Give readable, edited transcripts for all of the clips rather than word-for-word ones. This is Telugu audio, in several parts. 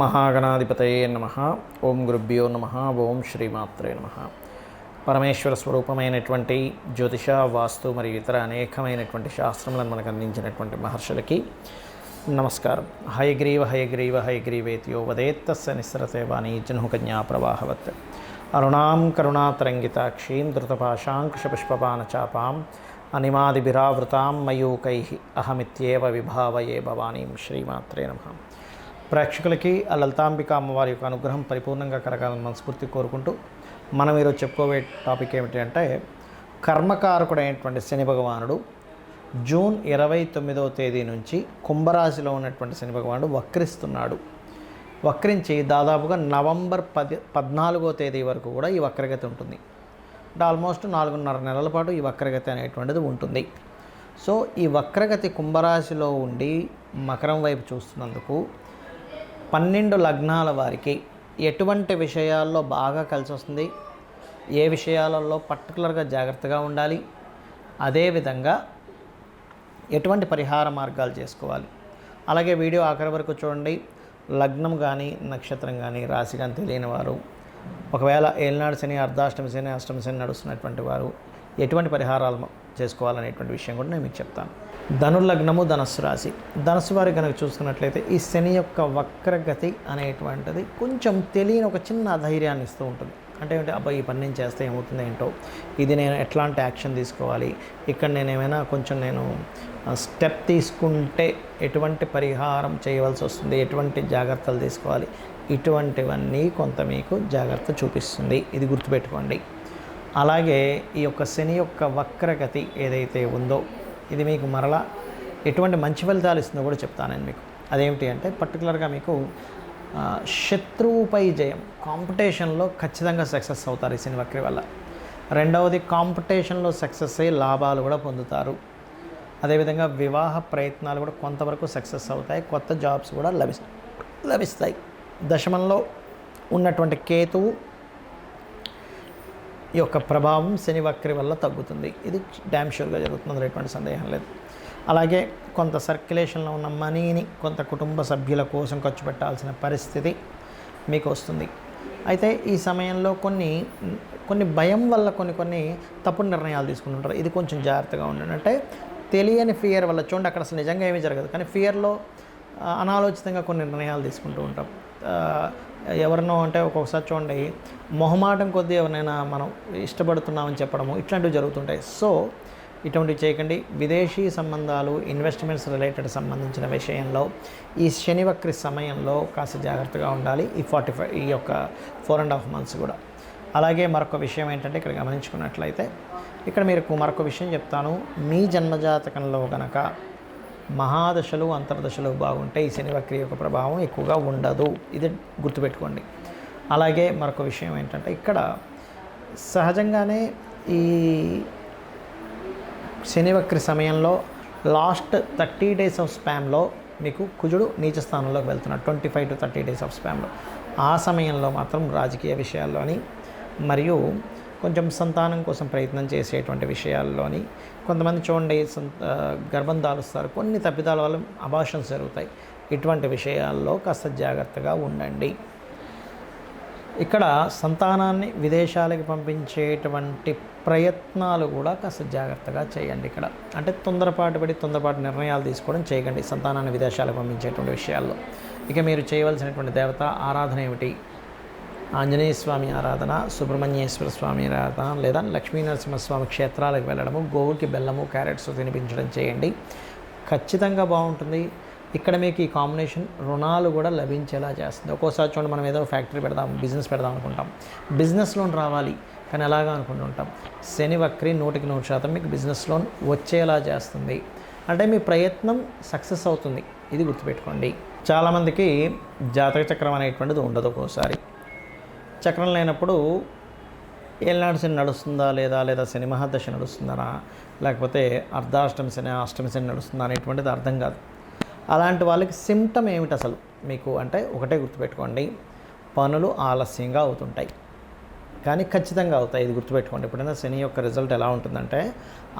మహాగణాధిపతయే నమః. ఓం గురుభ్యో నమః. ఓం శ్రీమాత్రే నమః. పరమేశ్వర స్వరూపమైనటువంటి జ్యోతిష, వాస్తు మరియు ఇతర అనేకమైనటువంటి శాస్త్రములను మనకు అందించినటువంటి మహర్షులకి నమస్కారం. హయగ్రీవ హయగ్రీవ హయగ్రీవేత్యో వదేత్తస్య నిస్సరతే వాణీ జహ్నుకన్యా ప్రవాహవత్. అరుణాం కరుణాతరంగితాక్షీం ధృతపాశాంకుశపుష్పపానచాపాం అనిమాదిభిరావృతాం మయూకైః అహమిత్యేవ విభావయే భవానీం. శ్రీమాత్రే నమః. ప్రేక్షకులకి ఆ లలితాంబిక అమ్మవారి యొక్క అనుగ్రహం పరిపూర్ణంగా కలగాలని మనస్ఫూర్తి కోరుకుంటూ మనం ఈరోజు చెప్పుకోవే టాపిక్ ఏమిటి అంటే, కర్మకారకుడైనటువంటి శని భగవానుడు జూన్ 29వ తేదీ నుంచి కుంభరాశిలో ఉన్నటువంటి శని భగవానుడు వక్రిస్తున్నాడు. వక్రించి దాదాపుగా నవంబర్ 14వ తేదీ వరకు కూడా ఈ వక్రగతి ఉంటుంది. అంటే ఆల్మోస్ట్ 4.5 నెలల పాటు ఈ వక్రగతి అనేటువంటిది ఉంటుంది. సో ఈ వక్రగతి కుంభరాశిలో ఉండి మకరం వైపు చూస్తున్నందుకు 12 లగ్నాల వారికి ఎటువంటి విషయాల్లో బాగా కలిసి వస్తుంది, ఏ విషయాలలో పర్టికులర్గా జాగ్రత్తగా ఉండాలి, అదేవిధంగా ఎటువంటి పరిహార మార్గాలు చేసుకోవాలి. అలాగే వీడియో ఆఖరి వరకు చూడండి. లగ్నం కానీ నక్షత్రం కానీ రాశి కానీ తెలియని వారు, ఒకవేళ ఏలినాడు శని, అర్ధాష్టమి శని, అష్టమి శని నడుస్తున్నటువంటి వారు ఎటువంటి పరిహారాలు చేసుకోవాలనేటువంటి విషయం కూడా నేను మీకు చెప్తాను. ధనుర్లగ్నము, ధనస్సు రాశి. ధనస్సు వారి కనుక చూసుకున్నట్లయితే ఈ శని యొక్క వక్రగతి అనేటువంటిది కొంచెం తెలియని ఒక చిన్న ధైర్యాన్ని ఇస్తూ ఉంటుంది. అంటే ఏంటి, అబ్బాయి ఈ పని నేను చేస్తే ఏమవుతుంది ఏంటో, ఇది నేను ఎట్లాంటి యాక్షన్ తీసుకోవాలి, ఇక్కడ నేను ఏమైనా కొంచెం నేను స్టెప్ తీసుకుంటే ఎటువంటి పరిహారం చేయవలసి వస్తుంది, ఎటువంటి జాగ్రత్తలు తీసుకోవాలి, ఇటువంటివన్నీ కొంత మీకు జాగ్రత్త చూపిస్తుంది. ఇది గుర్తుపెట్టుకోండి. అలాగే ఈ యొక్క శని యొక్క వక్రగతి ఏదైతే ఉందో ఇది మీకు మరలా ఎటువంటి మంచి ఫలితాలు ఇస్తుందో కూడా చెప్తాను నేను మీకు. అదేమిటి అంటే, పర్టికులర్గా మీకు శత్రువుపై జయం, కాంపిటీషన్లో ఖచ్చితంగా సక్సెస్ అవుతారు ఈ శని వక్రి వల్ల. రెండవది, కాంపిటీషన్లో సక్సెస్ అయ్యి లాభాలు కూడా పొందుతారు. అదేవిధంగా వివాహ ప్రయత్నాలు కూడా కొంతవరకు సక్సెస్ అవుతాయి, కొత్త జాబ్స్ కూడా లభిస్తాయి. దశమంలో ఉన్నటువంటి కేతువు ఈ యొక్క ప్రభావం శని వక్రి వల్ల తగ్గుతుంది. ఇది డ్యామ్ షూర్గా జరుగుతుంది, ఎటువంటి సందేహం లేదు. అలాగే కొంత సర్క్యులేషన్లో ఉన్న మనీని కొంత కుటుంబ సభ్యుల కోసం ఖర్చు పెట్టాల్సిన పరిస్థితి మీకు వస్తుంది. అయితే ఈ సమయంలో కొన్ని భయం వల్ల కొన్ని తప్పుడు నిర్ణయాలు తీసుకుంటుంటారు. ఇది కొంచెం జాగ్రత్తగా ఉండండి. అంటే తెలియని ఫియర్ వల్ల, చూడండి అక్కడ అసలు నిజంగా ఏమీ జరగదు, కానీ ఫియర్లో అనాలోచితంగా కొన్ని నిర్ణయాలు తీసుకుంటూ ఉంటాం. ఎవరినో అంటే ఒక్కొక్కసారి చూడండి, మొహమాటం కొద్దీ ఎవరినైనా మనం ఇష్టపడుతున్నామని చెప్పడము ఇట్లాంటివి జరుగుతుంటాయి. సో ఇటువంటివి చేయకండి. విదేశీ సంబంధాలు, ఇన్వెస్ట్మెంట్స్ రిలేటెడ్ సంబంధించిన విషయంలో ఈ శని వక్రి సమయంలో కాస్త జాగ్రత్తగా ఉండాలి. ఈ యొక్క 4.5 months కూడా. అలాగే మరొక విషయం ఏంటంటే, ఇక్కడ గమనించుకున్నట్లయితే ఇక్కడ మీకు మరొక విషయం చెప్తాను. మీ జన్మజాతకంలో కనుక మహాదశలు, అంతర్దశలు బాగుంటే ఈ శని వక్రి యొక్క ప్రభావం ఎక్కువగా ఉండదు. ఇది గుర్తుపెట్టుకోండి. అలాగే మరొక విషయం ఏంటంటే, ఇక్కడ సహజంగానే ఈ శని వక్రి సమయంలో లాస్ట్ 30 days ఆఫ్ స్పామ్లో మీకు కుజుడు నీచ స్థానంలోకి వెళ్తున్నాడు. 25 to 30 days ఆఫ్ స్పామ్లో. ఆ సమయంలో మాత్రం రాజకీయ విషయాల్లోని మరియు కొంచెం సంతానం కోసం ప్రయత్నం చేసేటువంటి విషయాల్లోని కొంతమంది చూడండి గర్భం దాలుస్తారు, కొన్ని తప్పిదాల వల్ల అబార్షన్స్ జరుగుతాయి. ఇటువంటి విషయాల్లో కాస్త జాగ్రత్తగా ఉండండి. ఇక్కడ సంతానాన్ని విదేశాలకు పంపించేటువంటి ప్రయత్నాలు కూడా కాస్త జాగ్రత్తగా చేయండి. ఇక్కడ అంటే తొందరపాటు నిర్ణయాలు తీసుకోవడం చేయకండి సంతానాన్ని విదేశాలకు పంపించేటువంటి విషయాల్లో. ఇక మీరు చేయవలసినటువంటి దేవత ఆరాధన ఏమిటి? ఆంజనేయ స్వామి ఆరాధన, సుబ్రహ్మణ్యేశ్వర స్వామి ఆరాధన, లేదా లక్ష్మీనరసింహస్వామి క్షేత్రాలకు వెళ్ళడము, గోవుకి బెల్లము, క్యారెట్స్ తినిపించడం చేయండి. ఖచ్చితంగా బాగుంటుంది. ఇక్కడ మీకు ఈ కాంబినేషన్ రుణాలు కూడా లభించేలా చేస్తుంది. ఒక్కోసారి చూడండి, మనం ఏదో ఫ్యాక్టరీ పెడదాం, బిజినెస్ పెడదాం అనుకుంటాం, బిజినెస్ లోన్ రావాలి, కానీ ఎలాగా అనుకుంటుంటాం. శని వక్రి 100% మీకు బిజినెస్ లోన్ వచ్చేలా చేస్తుంది. అంటే మీ ప్రయత్నం సక్సెస్ అవుతుంది. ఇది గుర్తుపెట్టుకోండి. చాలామందికి జాతక చక్రం అనేటువంటిది ఉండదు. ఒక్కోసారి చక్రం లేనప్పుడు ఏలినాడు శని నడుస్తుందా లేదా శని మహాదశ నడుస్తుందా, లేకపోతే అర్ధాష్టమి శని, అష్టమి శని నడుస్తుందా అనేటువంటిది అర్థం కాదు. అలాంటి వాళ్ళకి సిమ్టమ్ ఏమిటి అసలు మీకు అంటే, ఒకటే గుర్తుపెట్టుకోండి, పనులు ఆలస్యంగా అవుతుంటాయి, కానీ ఖచ్చితంగా అవుతాయి. ఇది గుర్తుపెట్టుకోండి. ఎప్పుడైనా శని యొక్క రిజల్ట్ ఎలా ఉంటుందంటే,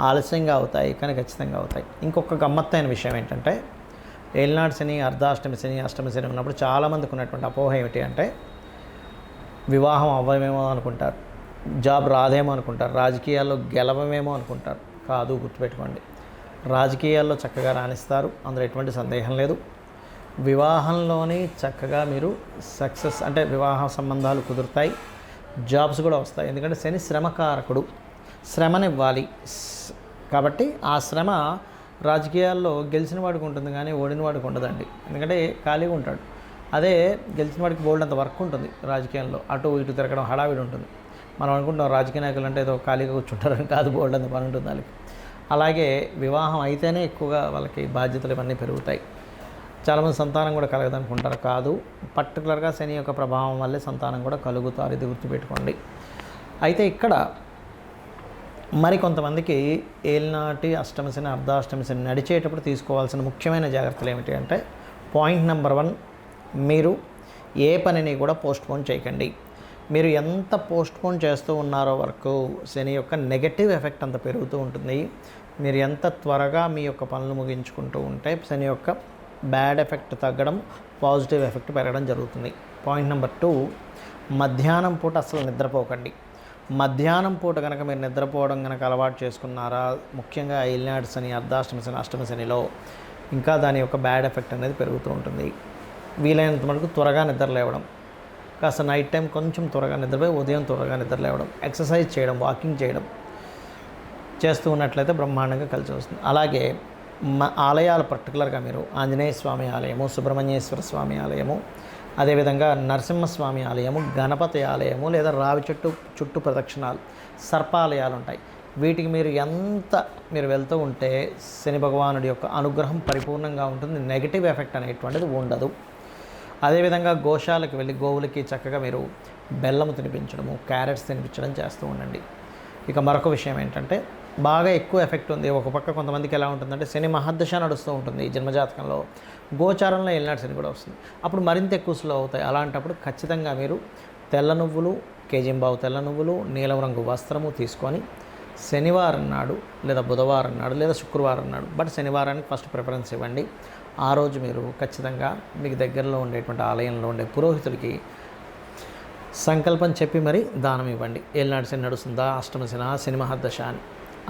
ఆలస్యంగా అవుతాయి కానీ ఖచ్చితంగా అవుతాయి. ఇంకొక గమ్మత్తైన విషయం ఏంటంటే, ఏలినాటి శని, అర్ధాష్టమి శని, అష్టమి శని ఉన్నప్పుడు చాలామందికి ఉన్నటువంటి అపోహ ఏమిటి అంటే వివాహం అవ్వమేమో అనుకుంటారు, జాబ్ రాదేమో అనుకుంటారు, రాజకీయాల్లో గెలవమేమో అనుకుంటారు. కాదు, గుర్తుపెట్టుకోండి, రాజకీయాల్లో చక్కగా రాణిస్తారు, అందులో ఎటువంటి సందేహం లేదు. వివాహంలోని చక్కగా మీరు సక్సెస్ అంటే వివాహ సంబంధాలు కుదురుతాయి, జాబ్స్ కూడా వస్తాయి. ఎందుకంటే శని శ్రమకారకుడు, శ్రమనివ్వాలి. కాబట్టి ఆ శ్రమ రాజకీయాల్లో గెలిచిన వాడికి ఉంటుంది కానీ ఓడిన వాడికి ఉండదండి. ఎందుకంటే ఖాళీగా ఉంటాడు. అదే గెలిచిన వాడికి బోల్డ్ అంత వర్క్ ఉంటుంది రాజకీయాల్లో, అటు ఇటు తిరగడం హడావిడి ఉంటుంది. మనం అనుకుంటాం రాజకీయ నాయకులు అంటే ఏదో ఖాళీగా కూర్చుంటారని, కాదు, బోల్డ్ అంత పని ఉంటుంది వాళ్ళకి. అలాగే వివాహం అయితేనే ఎక్కువగా వాళ్ళకి బాధ్యతలు ఇవన్నీ పెరుగుతాయి. చాలామంది సంతానం కూడా కలగదనుకుంటారు, కాదు, పర్టికులర్గా శని యొక్క ప్రభావం వల్లే సంతానం కూడా కలుగుతారు, ఇది గుర్తుపెట్టుకోండి. అయితే ఇక్కడ మరికొంతమందికి ఏలినాటి అష్టమి శని, అర్ధాష్టమి శని నడిచేటప్పుడు తీసుకోవాల్సిన ముఖ్యమైన జాగ్రత్తలు ఏమిటి అంటే, పాయింట్ నెంబర్ 1, మీరు ఏ పనిని కూడా పోస్ట్పోన్ చేయకండి. మీరు ఎంత పోస్ట్పోన్ చేస్తూ ఉన్నారో వరకు శని యొక్క నెగటివ్ ఎఫెక్ట్ అంత పెరుగుతూ ఉంటుంది. మీరు ఎంత త్వరగా మీ యొక్క పనులు ముగించుకుంటూ ఉంటే శని యొక్క బ్యాడ్ ఎఫెక్ట్ తగ్గడం, పాజిటివ్ ఎఫెక్ట్ పెరగడం జరుగుతుంది. పాయింట్ నెంబర్ 2, మధ్యాహ్నం పూట అసలు నిద్రపోకండి. మధ్యాహ్నం పూట కనుక మీరు నిద్రపోవడం కనుక అలవాటు చేసుకున్నారా, ముఖ్యంగా ఏలినాటి శని, అర్ధాష్టమి శని, అష్టమి శనిలో ఇంకా దాని యొక్క బ్యాడ్ ఎఫెక్ట్ అనేది పెరుగుతూ ఉంటుంది. వీలైనంత మటుకు త్వరగా నిద్ర లేవడం, కాస్త నైట్ టైం కొంచెం త్వరగా నిద్రపోయి ఉదయం త్వరగా నిద్ర లేవడం, ఎక్సర్సైజ్ చేయడం, వాకింగ్ చేయడం చేస్తూ ఉన్నట్లయితే బ్రహ్మాండంగా కలిసి వస్తుంది. అలాగే ఆలయాలు పర్టికులర్గా మీరు ఆంజనేయ స్వామి ఆలయము, సుబ్రహ్మణ్యేశ్వర స్వామి ఆలయము, అదేవిధంగా నరసింహస్వామి ఆలయము, గణపతి ఆలయము, లేదా రావి చుట్టూ ప్రదక్షిణాలు, సర్పాలయాలు ఉంటాయి. వీటికి మీరు వెళ్తూ ఉంటే శని భగవానుడి యొక్క అనుగ్రహం పరిపూర్ణంగా ఉంటుంది, నెగిటివ్ ఎఫెక్ట్ అనేటువంటిది ఉండదు. అదేవిధంగా గోశాలకు వెళ్ళి గోవులకి చక్కగా మీరు బెల్లము తినిపించడము, క్యారెట్స్ తినిపించడం చేస్తూ ఉండండి. ఇక మరొక విషయం ఏంటంటే, బాగా ఎక్కువ ఎఫెక్ట్ ఉంది. ఒక పక్క కొంతమందికి ఎలా ఉంటుందంటే శని మహర్దశ నడుస్తూ ఉంటుంది ఈ జన్మజాతకంలో, గోచారంలో ఏలినాటి శని కూడా వస్తుంది, అప్పుడు మరింత ఎక్కువ స్లో అవుతాయి. అలాంటప్పుడు ఖచ్చితంగా మీరు తెల్ల నువ్వులు, కేజీంబావు తెల్ల నువ్వులు, నీలం రంగు వస్త్రము తీసుకొని శనివారం నాడు లేదా బుధవారం నాడు లేదా శుక్రవారం నాడు, బట్ శనివారానికి ఫస్ట్ ప్రిఫరెన్స్ ఇవ్వండి. ఆ రోజు మీరు ఖచ్చితంగా మీకు దగ్గరలో ఉండేటువంటి ఆలయంలో ఉండే పురోహితుడికి సంకల్పం చెప్పి మరి దానం ఇవ్వండి. ఏలినాటి శని నడుస్తుందా, అష్టమ శని, శని మహర్దశ అని.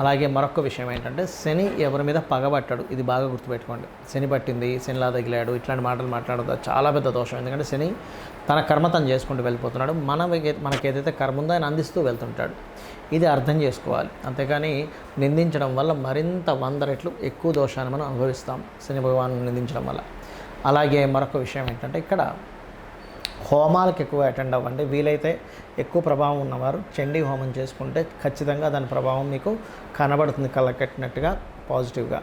అలాగే మరొక విషయం ఏంటంటే, శని ఎవరి మీద పగబట్టాడు, ఇది బాగా గుర్తుపెట్టుకోండి. శని పట్టింది, శనిలా తగిలాడు, ఇట్లాంటి మాటలు మాట్లాడదు, చాలా పెద్ద దోషం. ఎందుకంటే శని తన కర్మ తను చేసుకుంటూ వెళ్ళిపోతున్నాడు, మనకేదైతే కర్మ ఉందో ఆయన అందిస్తూ వెళ్తుంటాడు. ఇది అర్థం చేసుకోవాలి. అంతేకాని నిందించడం వల్ల మరింత 100 రెట్లు ఎక్కువ దోషాన్ని మనం అనుభవిస్తాం శని భగవాను నిందించడం వల్ల. అలాగే మరొక విషయం ఏంటంటే, ఇక్కడ హోమాలకు ఎక్కువ అటెండ్ అవ్వండి. వీలైతే ఎక్కువ ప్రభావం ఉన్నవారు చండీ హోమం చేసుకుంటే ఖచ్చితంగా దాని ప్రభావం మీకు కనబడుతుంది, కళ్ళకట్టినట్టుగా పాజిటివ్గా.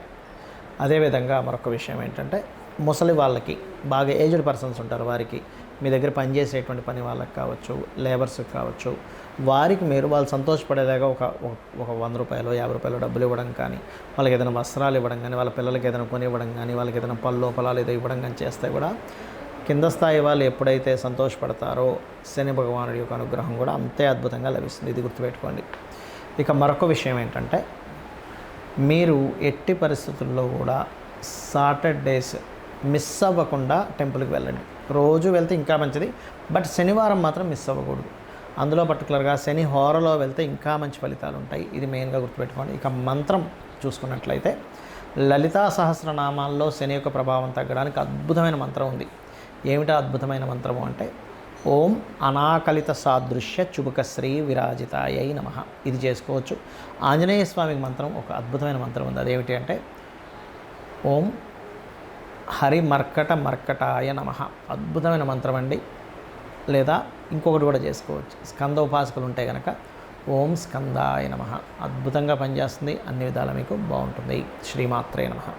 అదేవిధంగా మరొక విషయం ఏంటంటే, ముసలి వాళ్ళకి, బాగా ఏజ్డ్ పర్సన్స్ ఉంటారు, వారికి మీ దగ్గర పనిచేసేటువంటి పని వాళ్ళకి కావచ్చు, లేబర్స్కి కావచ్చు, వారికి మీరు వాళ్ళు సంతోషపడేలాగా ఒక 100 రూపాయలు 50 రూపాయలు డబ్బులు ఇవ్వడం కానీ, వాళ్ళకి ఏదైనా వస్త్రాలు ఇవ్వడం కానీ, వాళ్ళ పిల్లలకి ఏదైనా కొని ఇవ్వడం కానీ, వాళ్ళకి ఏదైనా పొలాలు ఏదో ఇవ్వడం కానీ చేస్తే కూడా కింద స్థాయి వాళ్ళు ఎప్పుడైతే సంతోషపడతారో శని భగవానుడి యొక్క అనుగ్రహం కూడా అంతే అద్భుతంగా లభిస్తుంది, ఇది గుర్తుపెట్టుకోండి. ఇక మరొక విషయం ఏంటంటే, మీరు ఎట్టి పరిస్థితుల్లో కూడా సాటర్డేస్ మిస్ అవ్వకుండా టెంపుల్కి వెళ్ళండి. రోజు వెళ్తే ఇంకా మంచిది, బట్ శనివారం మాత్రం మిస్ అవ్వకూడదు. అందులో పర్టికులర్గా శని హోరలో వెళ్తే ఇంకా మంచి ఫలితాలు ఉంటాయి, ఇది మెయిన్గా గుర్తుపెట్టుకోండి. ఇక మంత్రం చూసుకున్నట్లయితే, లలితా సహస్రనామాల్లో శని యొక్క ప్రభావం తగ్గడానికి అద్భుతమైన మంత్రం ఉంది. ఏమిటా అద్భుతమైన మంత్రము అంటే, ఓం అనాకలిత సాదృశ్య చుబుకశ్రీ విరాజితాయై నమః, ఇది చేసుకోవచ్చు. ఆంజనేయ స్వామికి మంత్రం ఒక అద్భుతమైన మంత్రం ఉంది, అదేమిటి అంటే, ఓం హరి మర్కటాయ నమః, అద్భుతమైన మంత్రం అండి. లేదా ఇంకొకటి కూడా చేసుకోవచ్చు, స్కందోపాసకులు ఉంటే కనుక ఓం స్కందాయ నమః, అద్భుతంగా పనిచేస్తుంది, అన్ని విధాలా మీకు బాగుంటుంది. శ్రీమాత్రే నమః.